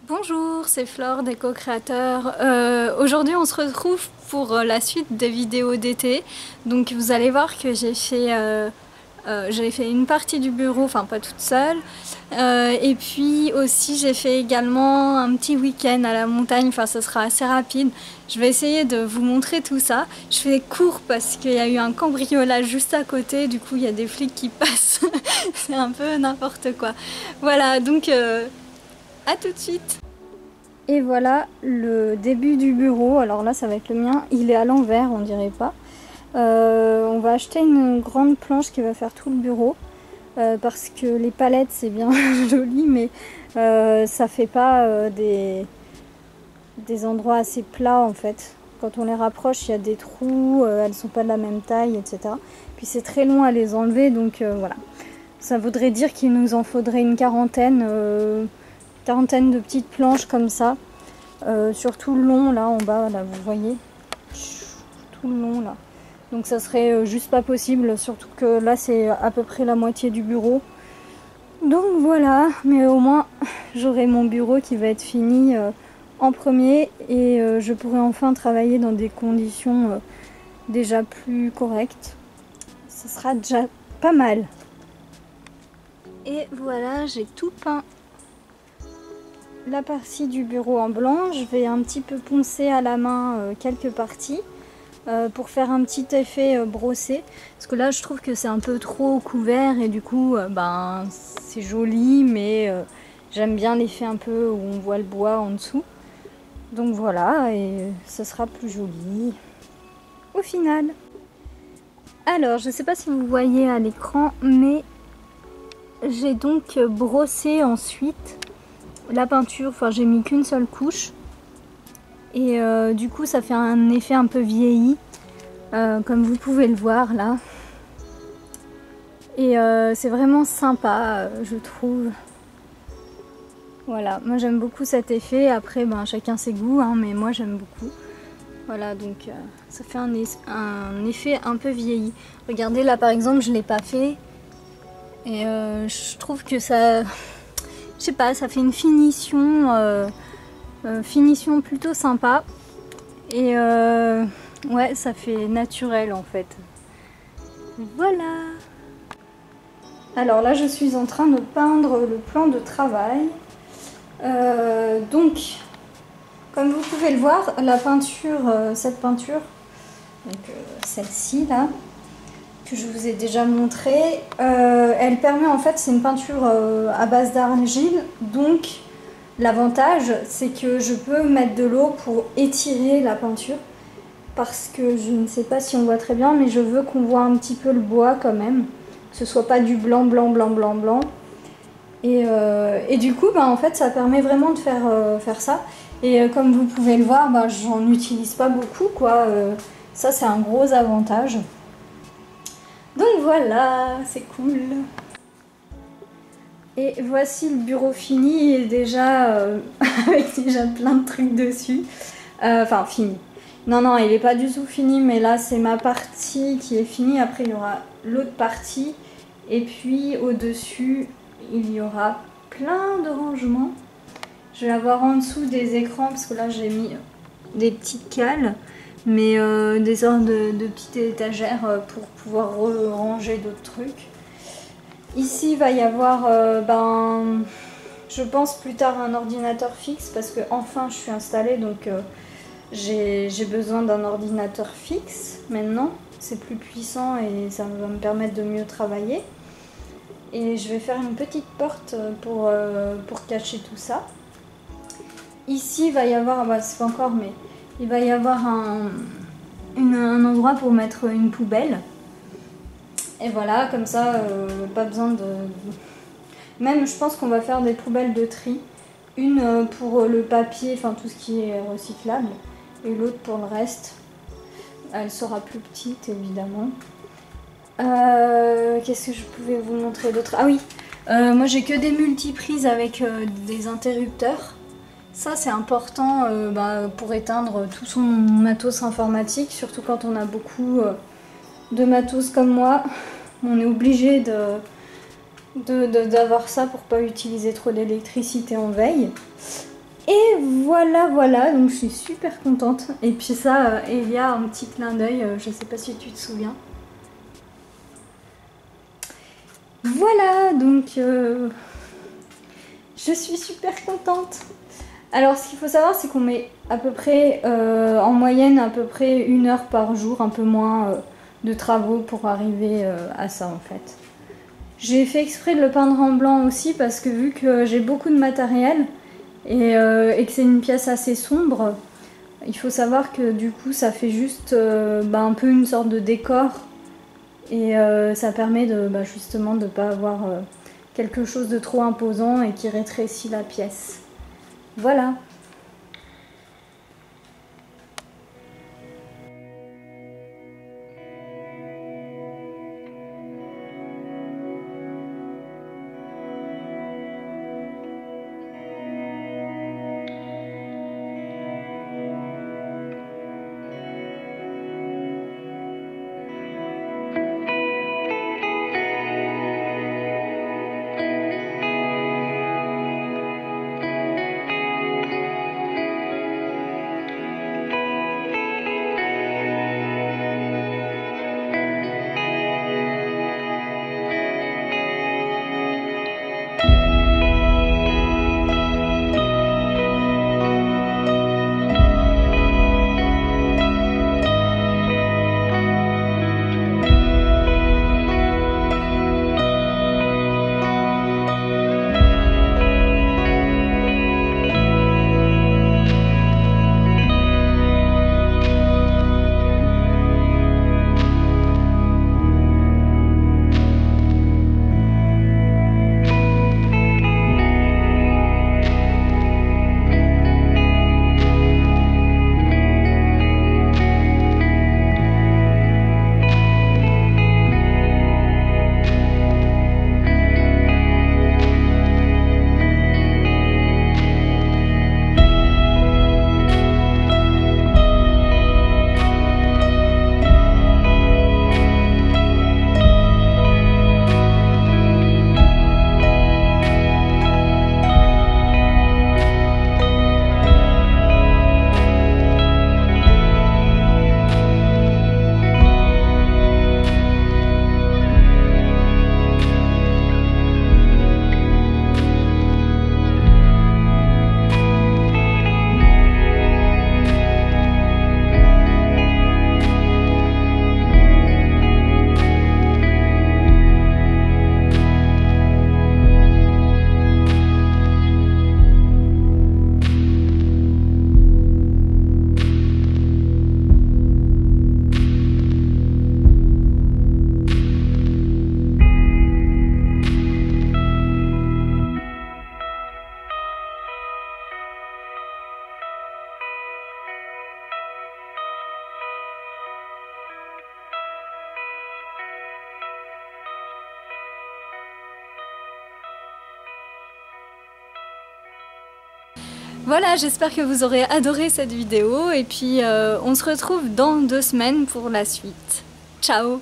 Bonjour, c'est Flore des co-créateurs. Aujourd'hui on se retrouve pour la suite des vidéos d'été. Donc vous allez voir que j'ai fait une partie du bureau, enfin pas toute seule. Et puis aussi j'ai fait également un petit week-end à la montagne, enfin ça sera assez rapide. Je vais essayer de vous montrer tout ça. Je fais court parce qu'il y a eu un cambriolage juste à côté, du coup il y a des flics qui passent. C'est un peu n'importe quoi. Voilà, donc à tout de suite. Et voilà le début du bureau. Alors là ça va être le mien, il est à l'envers, on dirait pas. On va acheter une grande planche qui va faire tout le bureau. Parce que les palettes c'est bien joli, mais ça fait pas des endroits assez plats en fait. Quand on les rapproche, il y a des trous, elles sont pas de la même taille, etc. Puis c'est très long à les enlever, donc voilà. Ça voudrait dire qu'il nous en faudrait une quarantaine de petites planches comme ça. Sur tout le long, là en bas, là vous voyez. Tout le long là. Donc ça serait juste pas possible, surtout que là c'est à peu près la moitié du bureau. Donc voilà, mais au moins j'aurai mon bureau qui va être fini en premier et je pourrai enfin travailler dans des conditions déjà plus correctes. Ça sera déjà pas mal. Et voilà, j'ai tout peint la partie du bureau en blanc. Je vais un petit peu poncer à la main quelques parties. Pour faire un petit effet brossé, parce que là je trouve que c'est un peu trop couvert et du coup ben c'est joli, mais j'aime bien l'effet un peu où on voit le bois en dessous, donc voilà, et ça sera plus joli au final. Alors je sais pas si vous voyez à l'écran, mais j'ai donc brossé ensuite la peinture, enfin j'ai mis qu'une seule couche. Et du coup ça fait un effet un peu vieilli, comme vous pouvez le voir là. Et c'est vraiment sympa, je trouve. Voilà, moi j'aime beaucoup cet effet. Après ben, chacun ses goûts, hein, mais moi j'aime beaucoup. Voilà, donc ça fait un effet un peu vieilli. Regardez là par exemple, je l'ai pas fait. Et je trouve que ça... Je sais pas, ça fait une finition plutôt sympa. Et ouais, ça fait naturel en fait. Voilà. Alors là, je suis en train de peindre le plan de travail. Donc, comme vous pouvez le voir, la peinture, cette peinture, donc celle-ci là, que je vous ai déjà montré, elle permet en fait, c'est une peinture à base d'argile, donc l'avantage c'est que je peux mettre de l'eau pour étirer la peinture, parce que je ne sais pas si on voit très bien, mais je veux qu'on voit un petit peu le bois quand même, que ce soit pas du blanc, blanc, blanc, blanc, blanc. Et du coup, bah, en fait, ça permet vraiment de faire ça. Et comme vous pouvez le voir, bah, j'en utilise pas beaucoup, quoi. Ça, c'est un gros avantage. Donc voilà, c'est cool. Et voici le bureau fini, et déjà avec déjà plein de trucs dessus. Enfin, fini. Non, non, il n'est pas du tout fini, mais là, c'est ma partie qui est finie. Après, il y aura l'autre partie. Et puis, au-dessus, il y aura plein de rangements. Je vais avoir en dessous des écrans, parce que là, j'ai mis des petites cales, mais des sortes de petites étagères pour pouvoir ranger d'autres trucs. Ici, il va y avoir, je pense plus tard un ordinateur fixe, parce que enfin, je suis installée, donc... j'ai besoin d'un ordinateur fixe maintenant, c'est plus puissant et ça va me permettre de mieux travailler. Et je vais faire une petite porte pour cacher tout ça. Ici il va y avoir, bah, c'est pas encore, mais il va y avoir un endroit pour mettre une poubelle. Et voilà, comme ça, pas besoin de... Même je pense qu'on va faire des poubelles de tri. Une pour le papier, enfin tout ce qui est recyclable. Et l'autre pour le reste. Elle sera plus petite évidemment. Qu'est-ce que je pouvais vous montrer d'autre? Ah oui, moi j'ai que des multiprises avec des interrupteurs. Ça c'est important pour éteindre tout son matos informatique, surtout quand on a beaucoup de matos comme moi. On est obligé d'avoir ça pour pas utiliser trop d'électricité en veille. Et voilà, donc je suis super contente. Et puis ça, il y a un petit clin d'œil, je sais pas si tu te souviens. Voilà, donc je suis super contente. Alors ce qu'il faut savoir, c'est qu'on met à peu près, en moyenne, à peu près 1 heure par jour, un peu moins de travaux pour arriver à ça en fait. J'ai fait exprès de le peindre en blanc aussi parce que vu que j'ai beaucoup de matériel et que c'est une pièce assez sombre, il faut savoir que du coup ça fait juste un peu une sorte de décor et ça permet de justement de ne pas avoir quelque chose de trop imposant et qui rétrécit la pièce. Voilà. Voilà, j'espère que vous aurez adoré cette vidéo et puis on se retrouve dans 2 semaines pour la suite. Ciao!